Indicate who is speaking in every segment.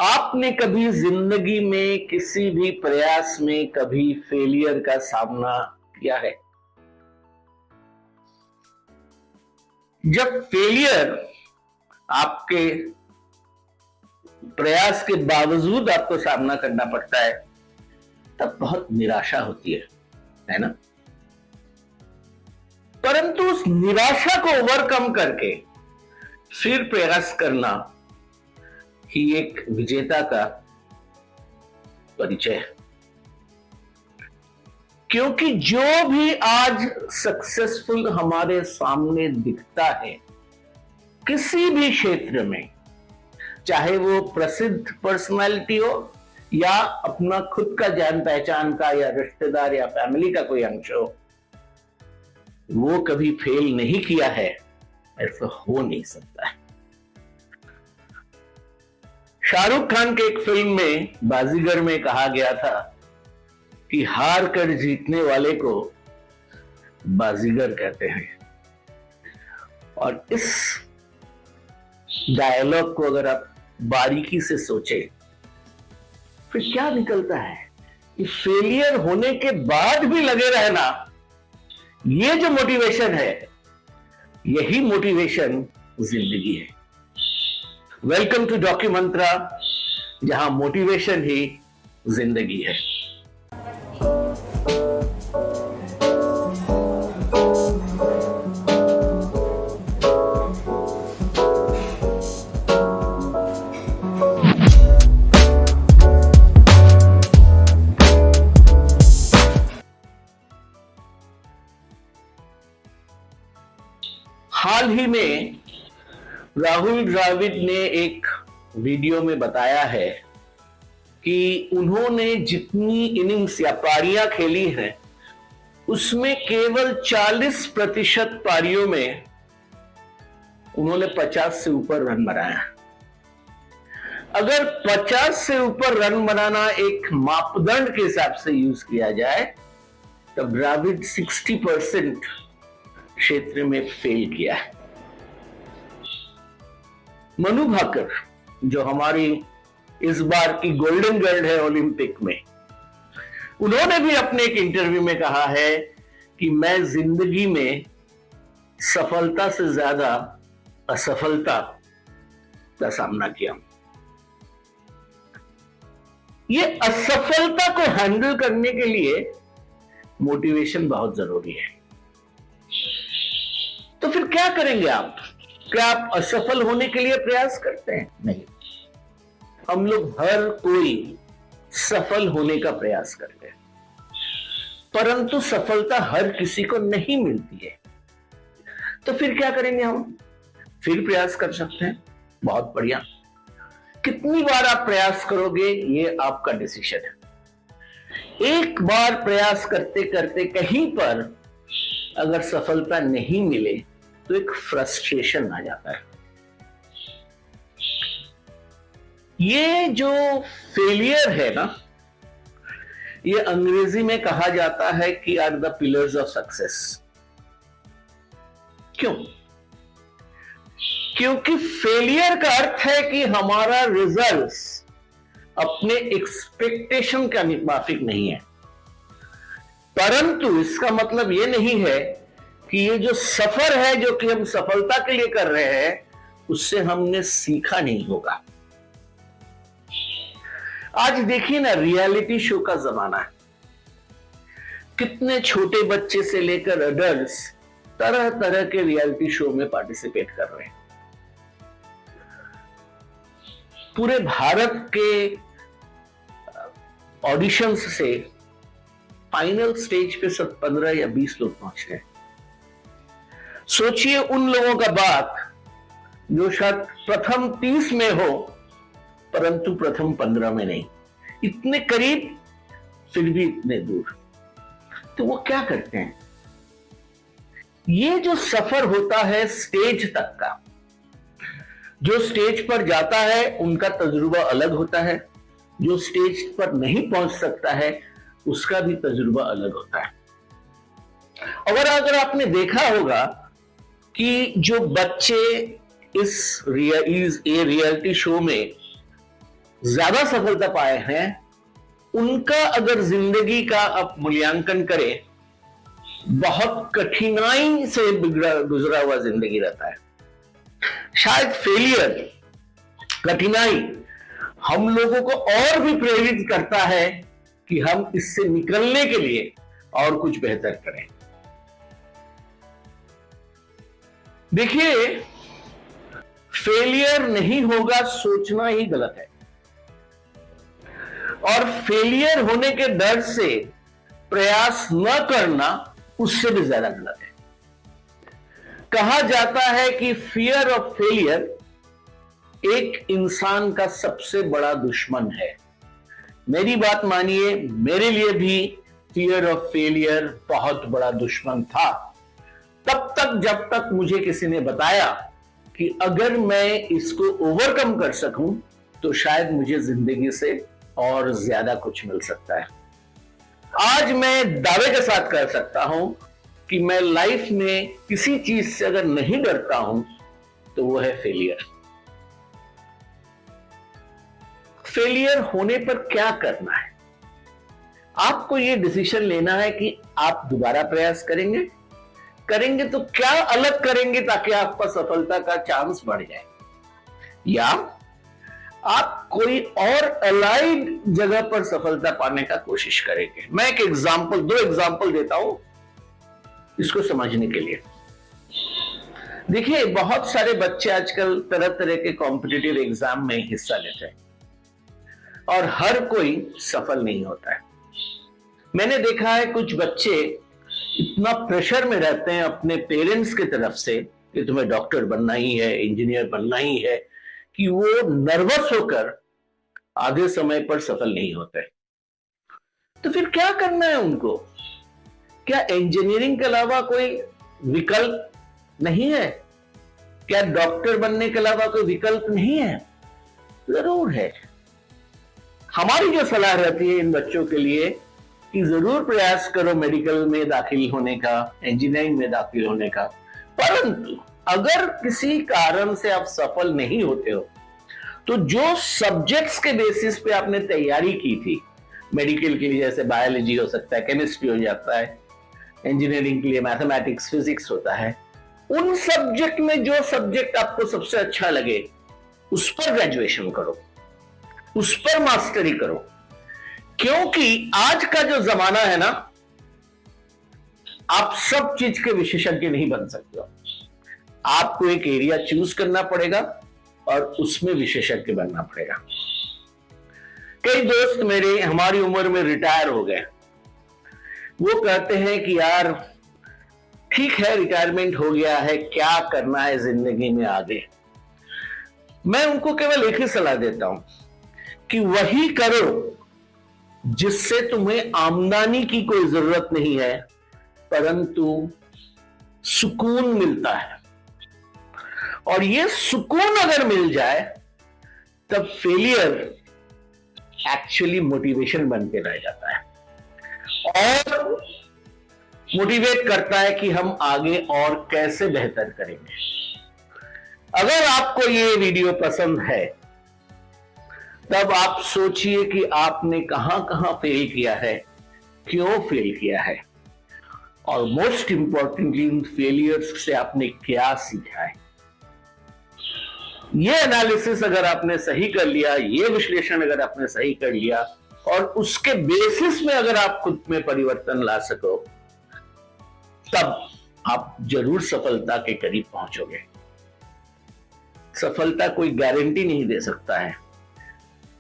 Speaker 1: आपने कभी जिंदगी में किसी भी प्रयास में कभी फेलियर का सामना किया है? जब फेलियर आपके प्रयास के बावजूद आपको सामना करना पड़ता है तब बहुत निराशा होती है ना? परंतु उस निराशा को ओवरकम करके फिर प्रयास करना ही एक विजेता का परिचय है। क्योंकि जो भी आज सक्सेसफुल हमारे सामने दिखता है किसी भी क्षेत्र में, चाहे वो प्रसिद्ध पर्सनालिटी हो या अपना खुद का जान पहचान का या रिश्तेदार या फैमिली का कोई अंश हो, वो कभी फेल नहीं किया है, ऐसा हो नहीं सकता है। शाहरुख खान के एक फिल्म में बाजीगर में कहा गया था कि हार कर जीतने वाले को बाजीगर कहते हैं। और इस डायलॉग को अगर आप बारीकी से सोचें फिर क्या निकलता है कि फेलियर होने के बाद भी लगे रहना, ये जो मोटिवेशन है, यही मोटिवेशन जिंदगी है। वेलकम टू डॉक्यूमेंट्रा, जहां मोटिवेशन ही जिंदगी है। हाल ही में राहुल द्रविड़ ने एक वीडियो में बताया है कि उन्होंने जितनी इनिंग्स या पारियां खेली हैं उसमें केवल 40% पारियों में उन्होंने 50 से ऊपर रन बनाया। अगर 50 से ऊपर रन बनाना एक मापदंड के हिसाब से यूज किया जाए तब द्रविड़ 60% क्षेत्र में फेल किया है। मनु भाकर, जो हमारी इस बार की गोल्डन गर्ल है ओलंपिक में, उन्होंने भी अपने एक इंटरव्यू में कहा है कि मैं जिंदगी में सफलता से ज्यादा असफलता का सामना किया। ये असफलता को हैंडल करने के लिए मोटिवेशन बहुत जरूरी है। तो फिर क्या करेंगे आप? क्या आप असफल होने के लिए प्रयास करते हैं? नहीं, हम लोग हर कोई सफल होने का प्रयास करते हैं, परंतु सफलता हर किसी को नहीं मिलती है। तो फिर क्या करेंगे? हम फिर प्रयास कर सकते हैं। बहुत बढ़िया। कितनी बार आप प्रयास करोगे ये आपका डिसीजन है। एक बार प्रयास करते करते कहीं पर अगर सफलता नहीं मिले तो एक फ्रस्ट्रेशन आ जाता है। ये जो फेलियर है ना, ये अंग्रेजी में कहा जाता है कि are the pillars of success. क्यों? क्योंकि फेलियर का अर्थ है कि हमारा रिजल्ट्स अपने एक्सपेक्टेशन का माफिक नहीं है। परंतु इसका मतलब यह नहीं है कि ये जो सफर है जो कि हम सफलता के लिए कर रहे हैं उससे हमने सीखा नहीं होगा। आज देखिए ना, रियलिटी शो का जमाना है। कितने छोटे बच्चे से लेकर अडल्ट्स तरह तरह के रियलिटी शो में पार्टिसिपेट कर रहे हैं। पूरे भारत के ऑडिशंस से फाइनल स्टेज पे सब 15 या 20 लोग पहुंचते हैं। सोचिए उन लोगों का बात जो शायद प्रथम 30 में हो परंतु प्रथम 15 में नहीं। इतने करीब फिर भी इतने दूर। तो वो क्या करते हैं? ये जो सफर होता है स्टेज तक का, जो स्टेज पर जाता है उनका तजुर्बा अलग होता है, जो स्टेज पर नहीं पहुंच सकता है उसका भी तजुर्बा अलग होता है। अगर आपने देखा होगा कि जो बच्चे इस रियलिटी शो में ज्यादा सफलता पाए हैं, उनका अगर जिंदगी का आप मूल्यांकन करें, बहुत कठिनाई से गुजरा हुआ जिंदगी रहता है। शायद फेलियर, कठिनाई हम लोगों को और भी प्रेरित करता है कि हम इससे निकलने के लिए और कुछ बेहतर करें। देखिए, फेलियर नहीं होगा सोचना ही गलत है, और फेलियर होने के डर से प्रयास न करना उससे भी ज्यादा गलत है। कहा जाता है कि फियर ऑफ फेलियर एक इंसान का सबसे बड़ा दुश्मन है। मेरी बात मानिए, मेरे लिए भी फियर ऑफ फेलियर बहुत बड़ा दुश्मन था, तब तक जब तक मुझे किसी ने बताया कि अगर मैं इसको ओवरकम कर सकूं तो शायद मुझे जिंदगी से और ज्यादा कुछ मिल सकता है। आज मैं दावे के साथ कह सकता हूं कि मैं लाइफ में किसी चीज से अगर नहीं डरता हूं तो वो है फेलियर। फेलियर होने पर क्या करना है? आपको ये डिसीजन लेना है कि आप दोबारा प्रयास करेंगे तो क्या अलग करेंगे ताकि आपका सफलता का चांस बढ़ जाए, या आप कोई और अलाइड जगह पर सफलता पाने का कोशिश करेंगे। मैं एक एग्जांपल, 2 एग्जांपल देता हूं इसको समझने के लिए। देखिए, बहुत सारे बच्चे आजकल तरह तरह के कॉम्पिटिटिव एग्जाम में हिस्सा लेते हैं और हर कोई सफल नहीं होता है। मैंने देखा है कुछ बच्चे इतना प्रेशर में रहते हैं अपने पेरेंट्स की तरफ से कि तुम्हें डॉक्टर बनना ही है, इंजीनियर बनना ही है, कि वो नर्वस होकर आधे समय पर सफल नहीं होते। तो फिर क्या करना है उनको? क्या इंजीनियरिंग के अलावा कोई विकल्प नहीं है? क्या डॉक्टर बनने के अलावा कोई विकल्प नहीं है? जरूर है। हमारी जो सलाह रहती है इन बच्चों के लिए कि जरूर प्रयास करो मेडिकल में दाखिल होने का, इंजीनियरिंग में दाखिल होने का, परंतु अगर किसी कारण से आप सफल नहीं होते हो तो जो सब्जेक्ट्स के बेसिस पे आपने तैयारी की थी, मेडिकल के लिए जैसे बायोलॉजी हो सकता है, केमिस्ट्री हो जाता है, इंजीनियरिंग के लिए मैथमेटिक्स, फिजिक्स होता है, उन सब्जेक्ट में जो सब्जेक्ट आपको सबसे अच्छा लगे उस पर ग्रेजुएशन करो, उस पर मास्टरी करो। क्योंकि आज का जो जमाना है ना, आप सब चीज के विशेषज्ञ नहीं बन सकते हो। आपको एक एरिया चूज करना पड़ेगा और उसमें विशेषज्ञ बनना पड़ेगा। कई दोस्त मेरे हमारी उम्र में रिटायर हो गए, वो कहते हैं कि यार ठीक है, रिटायरमेंट हो गया है, क्या करना है जिंदगी में आगे। मैं उनको केवल एक ही सलाह देता हूं कि वही करो जिससे तुम्हें आमदनी की कोई जरूरत नहीं है, परंतु सुकून मिलता है। और ये सुकून अगर मिल जाए तब फेलियर एक्चुअली मोटिवेशन बन के रह जाता है और मोटिवेट करता है कि हम आगे और कैसे बेहतर करेंगे। अगर आपको ये वीडियो पसंद है तब आप सोचिए कि आपने कहां कहां फेल किया है, क्यों फेल किया है, और मोस्ट इंपॉर्टेंटली इन फेलियर्स से आपने क्या सीखा है। ये एनालिसिस अगर आपने सही कर लिया, ये विश्लेषण अगर आपने सही कर लिया और उसके बेसिस में अगर आप खुद में परिवर्तन ला सको, तब आप जरूर सफलता के करीब पहुंचोगे। सफलता कोई गारंटी नहीं दे सकता है,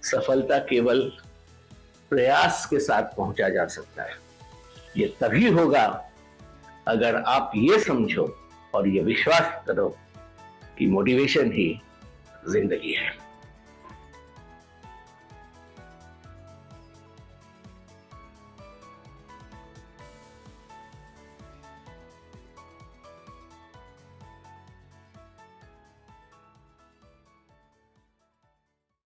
Speaker 1: सफलता केवल प्रयास के साथ पहुंचा जा सकता है। ये तभी होगा अगर आप ये समझो और ये विश्वास करो कि मोटिवेशन ही जिंदगी है।